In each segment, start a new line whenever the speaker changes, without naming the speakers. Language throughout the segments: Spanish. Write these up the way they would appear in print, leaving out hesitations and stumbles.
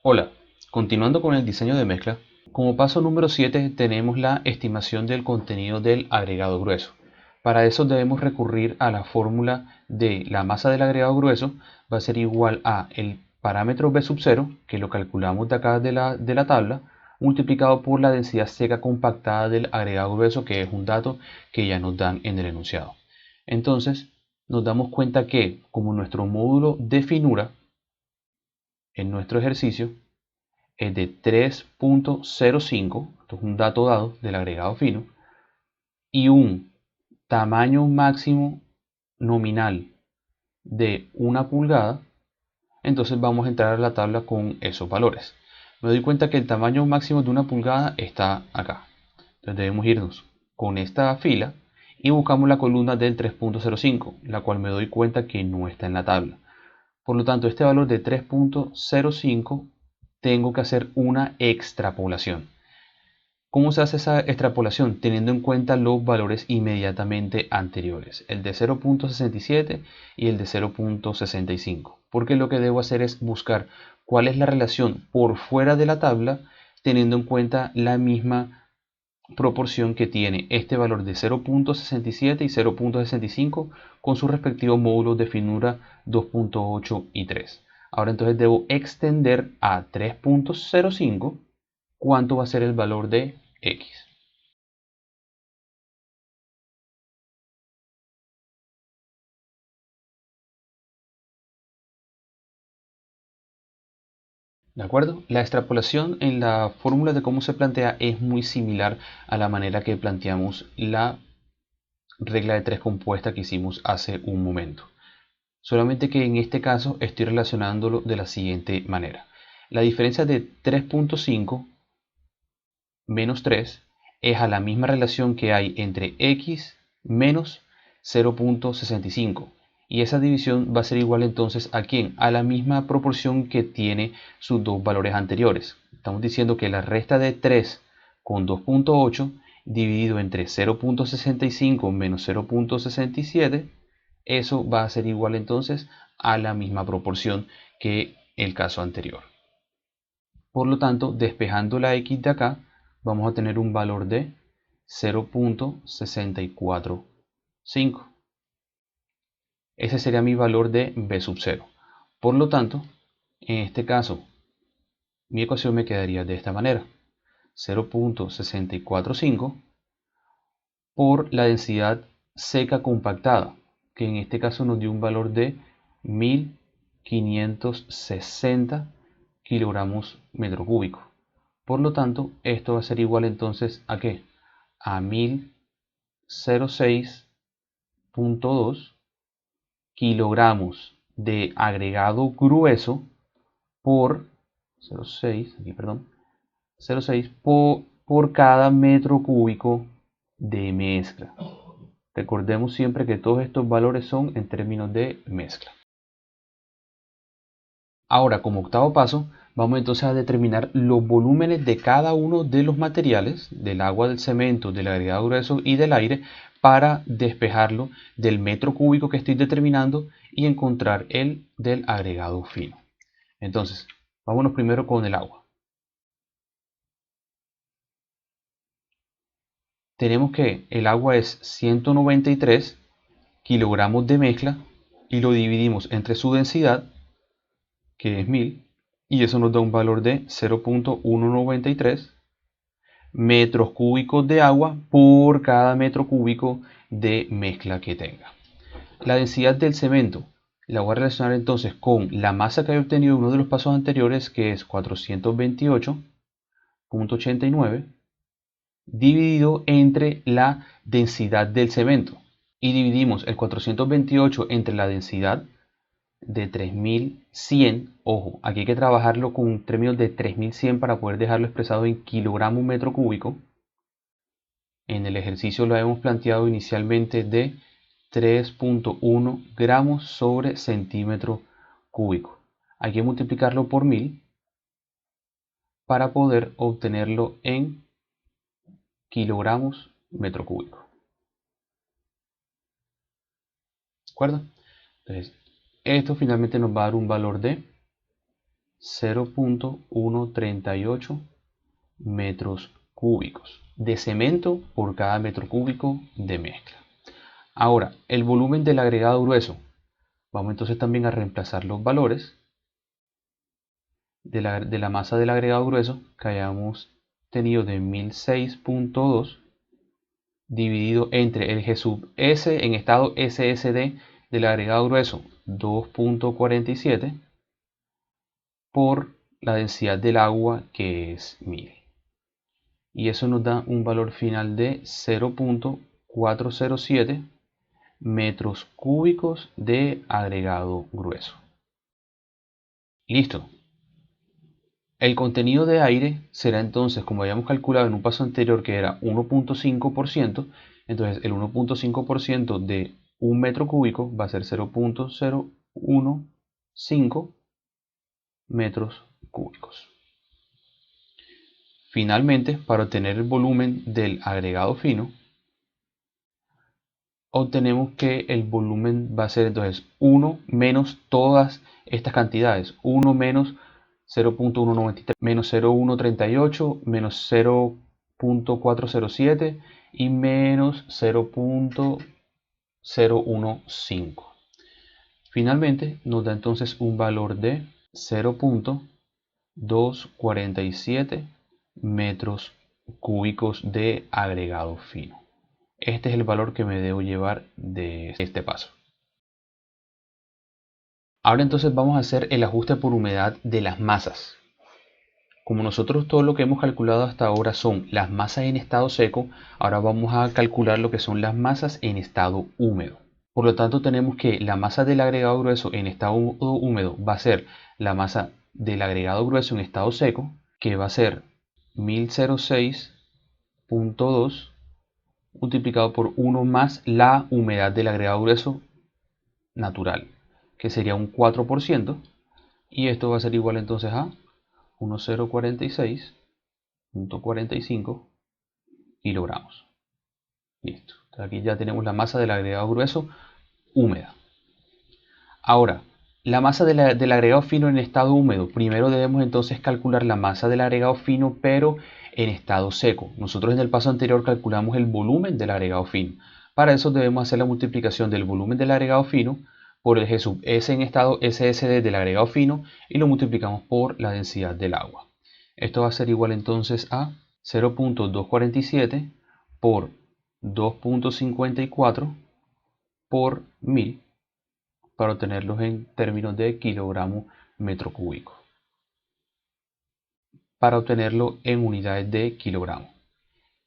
Hola, continuando con el diseño de mezcla, como paso número 7 tenemos la estimación del contenido del agregado grueso. Para eso debemos recurrir a la fórmula de la masa del agregado grueso, va a ser igual a el parámetro B sub 0, que lo calculamos de acá de la tabla, multiplicado por la densidad seca compactada del agregado grueso, que es un dato que ya nos dan en el enunciado. Entonces, nos damos cuenta que como nuestro módulo de finura en nuestro ejercicio es de 3.05, esto es un dato dado del agregado fino, y un tamaño máximo nominal de 1 pulgada, entonces vamos a entrar a la tabla con esos valores. Me doy cuenta que el tamaño máximo de 1 pulgada está acá. Entonces debemos irnos con esta fila y buscamos la columna del 3.05, la cual me doy cuenta que no está en la tabla. Por lo tanto, este valor de 3.05 tengo que hacer una extrapolación. ¿Cómo se hace esa extrapolación? Teniendo en cuenta los valores inmediatamente anteriores, el de 0.67 y el de 0.65. Porque lo que debo hacer es buscar cuál es la relación por fuera de la tabla, teniendo en cuenta la misma proporción que tiene este valor de 0.67 y 0.65 con sus respectivos módulos de finura 2.8 y 3. Ahora entonces debo extender a 3.05 cuánto va a ser el valor de X. ¿De acuerdo? La extrapolación en la fórmula de cómo se plantea es muy similar a la manera que planteamos la regla de tres compuesta que hicimos hace un momento. Solamente que en este caso estoy relacionándolo de la siguiente manera. La diferencia de 3.5 menos 3 es a la misma relación que hay entre x menos 0.65. Y esa división va a ser igual entonces a ¿quién? A la misma proporción que tiene sus dos valores anteriores. Estamos diciendo que la resta de 3 con 2.8 dividido entre 0.65 menos 0.67, eso va a ser igual entonces a la misma proporción que el caso anterior. Por lo tanto, despejando la x de acá, vamos a tener un valor de 0.645. Ese sería mi valor de b sub 0. Por lo tanto, en este caso, mi ecuación me quedaría de esta manera. 0.645 por la densidad seca compactada, que en este caso nos dio un valor de 1560 kilogramos metro cúbico. Por lo tanto, esto va a ser igual entonces ¿a qué? A 1006.2 kilogramos de agregado grueso por 0,6, aquí, perdón, 0,6 por cada metro cúbico de mezcla. Recordemos siempre que todos estos valores son en términos de mezcla. Ahora, como octavo paso, vamos entonces a determinar los volúmenes de cada uno de los materiales, del agua, del cemento, del agregado grueso y del aire, para despejarlo del metro cúbico que estoy determinando y encontrar el del agregado fino. Entonces, vámonos primero con el agua. Tenemos que el agua es 193 kilogramos de mezcla y lo dividimos entre su densidad, que es 1000, y eso nos da un valor de 0.193 metros cúbicos de agua por cada metro cúbico de mezcla que tenga. La densidad del cemento la voy a relacionar entonces con la masa que había obtenido en uno de los pasos anteriores, que es 428.89, dividido entre la densidad del cemento. Y dividimos el 428 entre la densidad de 3100. Ojo, aquí hay que trabajarlo con términos de 3100 para poder dejarlo expresado en kilogramos metro cúbico. En el ejercicio lo hemos planteado inicialmente de 3.1 gramos sobre centímetro cúbico. Hay que multiplicarlo por 1000 para poder obtenerlo en kilogramos metro cúbico. ¿De acuerdo? Entonces, esto finalmente nos va a dar un valor de 0.138 metros cúbicos de cemento por cada metro cúbico de mezcla. Ahora, el volumen del agregado grueso. Vamos entonces también a reemplazar los valores de la masa del agregado grueso que hayamos tenido de 1006.2 dividido entre el G sub S en estado SSD del agregado grueso 2.47 por la densidad del agua, que es 1000. Y eso nos da un valor final de 0.407 metros cúbicos de agregado grueso. Listo. El contenido de aire será entonces, como habíamos calculado en un paso anterior, que era 1.5%, entonces el 1.5% de un metro cúbico va a ser 0.015 metros cúbicos. Finalmente, para obtener el volumen del agregado fino, obtenemos que el volumen va a ser entonces 1 menos todas estas cantidades, 1 menos 0.193, menos 0.138, menos 0.407 y menos 0.015. Finalmente nos da entonces un valor de 0.247 metros cúbicos de agregado fino. Este es el valor que me debo llevar de este paso. Ahora entonces vamos a hacer el ajuste por humedad de las masas. Como nosotros todo lo que hemos calculado hasta ahora son las masas en estado seco, ahora vamos a calcular lo que son las masas en estado húmedo. Por lo tanto, tenemos que la masa del agregado grueso en estado húmedo va a ser la masa del agregado grueso en estado seco, que va a ser 1006.2 multiplicado por 1 más la humedad del agregado grueso natural, que sería un 4%, y esto va a ser igual entonces a 1046.45 kilogramos. Listo. Aquí ya tenemos la masa del agregado grueso húmeda. Ahora, la masa del agregado fino en estado húmedo. Primero debemos entonces calcular la masa del agregado fino, pero en estado seco. Nosotros en el paso anterior calculamos el volumen del agregado fino. Para eso debemos hacer la multiplicación del volumen del agregado fino por el G sub S en estado SSD del agregado fino y lo multiplicamos por la densidad del agua. Esto va a ser igual entonces a 0.247 por 2.54 por 1000 para obtenerlos en términos de kilogramo metro cúbico. Para obtenerlo en unidades de kilogramo.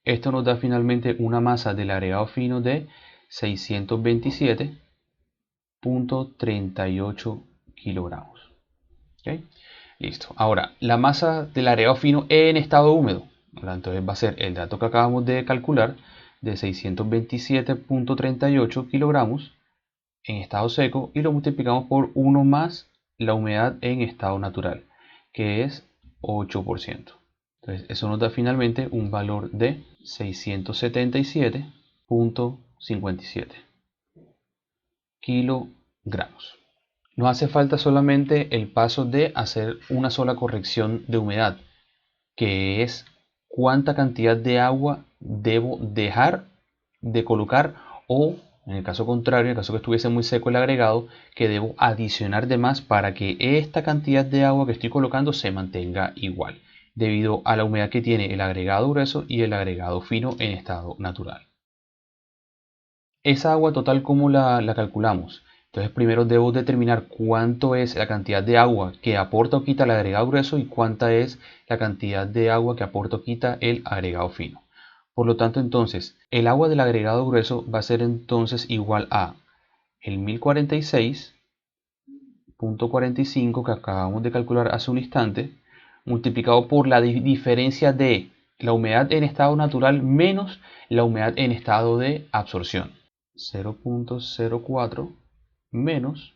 Esto nos da finalmente una masa del agregado fino de 627.38 kilogramos. ¿Okay? Listo. Ahora, la masa del agregado fino en estado húmedo. Entonces va a ser el dato que acabamos de calcular de 627.38 kilogramos en estado seco y lo multiplicamos por 1 más la humedad en estado natural, que es 8%. Entonces eso nos da finalmente un valor de 677.57 kilogramos. Nos hace falta solamente el paso de hacer una sola corrección de humedad, que es cuánta cantidad de agua debo dejar de colocar, o en el caso contrario, en el caso que estuviese muy seco el agregado, que debo adicionar de más para que esta cantidad de agua que estoy colocando se mantenga igual, debido a la humedad que tiene el agregado grueso y el agregado fino en estado natural. Esa agua total, ¿cómo la calculamos? Entonces primero debo determinar cuánto es la cantidad de agua que aporta o quita el agregado grueso y cuánta es la cantidad de agua que aporta o quita el agregado fino. Por lo tanto, entonces, el agua del agregado grueso va a ser entonces igual a el 1046.45 que acabamos de calcular hace un instante, multiplicado por la diferencia de la humedad en estado natural menos la humedad en estado de absorción. 0.04 menos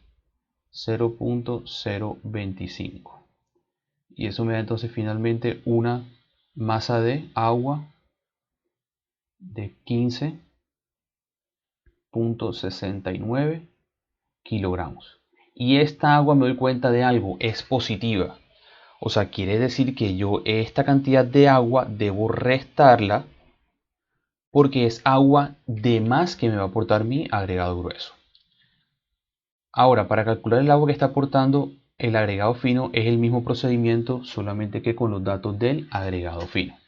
0.025. Y eso me da entonces finalmente una masa de agua de 15.69 kilogramos. Y esta agua, me doy cuenta de algo, es positiva. O sea, quiere decir que yo esta cantidad de agua debo restarla porque es agua de más que me va a aportar mi agregado grueso. Ahora, para calcular el agua que está aportando el agregado fino es el mismo procedimiento, solamente que con los datos del agregado fino.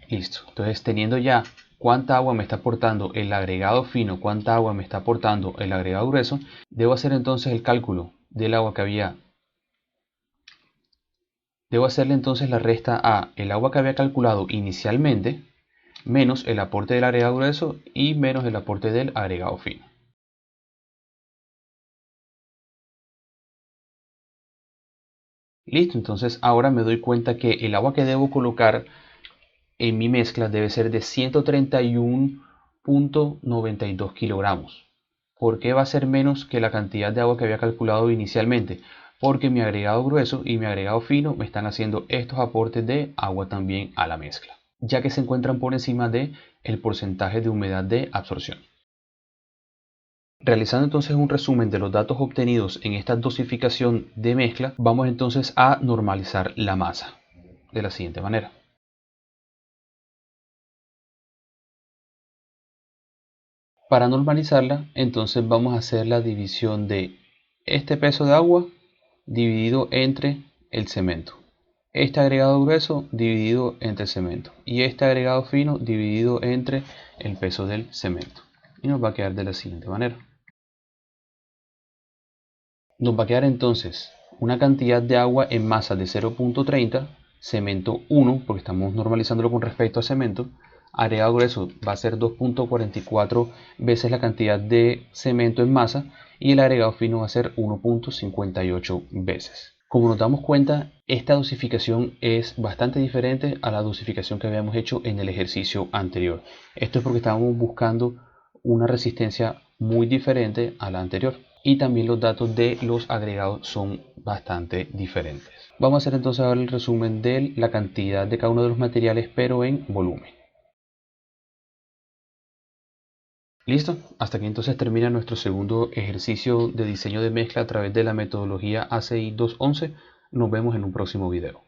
Listo. Entonces, teniendo ya cuánta agua me está aportando el agregado fino, cuánta agua me está aportando el agregado grueso, debo hacer entonces el cálculo del agua que había. Debo hacerle entonces la resta a el agua que había calculado inicialmente, menos el aporte del agregado grueso y menos el aporte del agregado fino. Listo, entonces ahora me doy cuenta que el agua que debo colocar en mi mezcla debe ser de 131.92 kilogramos. ¿Por qué va a ser menos que la cantidad de agua que había calculado inicialmente? Porque mi agregado grueso y mi agregado fino me están haciendo estos aportes de agua también a la mezcla, ya que se encuentran por encima del porcentaje de humedad de absorción. Realizando entonces un resumen de los datos obtenidos en esta dosificación de mezcla, vamos entonces a normalizar la masa de la siguiente manera. Para normalizarla, entonces vamos a hacer la división de este peso de agua dividido entre el cemento, este agregado grueso dividido entre el cemento y este agregado fino dividido entre el peso del cemento. Y nos va a quedar de la siguiente manera. Nos va a quedar entonces una cantidad de agua en masa de 0.30, cemento 1, porque estamos normalizándolo con respecto a cemento. Agregado grueso va a ser 2.44 veces la cantidad de cemento en masa y el agregado fino va a ser 1.58 veces. Como nos damos cuenta, esta dosificación es bastante diferente a la dosificación que habíamos hecho en el ejercicio anterior. Esto es porque estábamos buscando una resistencia muy diferente a la anterior y también los datos de los agregados son bastante diferentes. Vamos a hacer entonces ahora el resumen de la cantidad de cada uno de los materiales pero en volumen. Listo, hasta aquí entonces termina nuestro segundo ejercicio de diseño de mezcla a través de la metodología ACI 211. Nos vemos en un próximo video.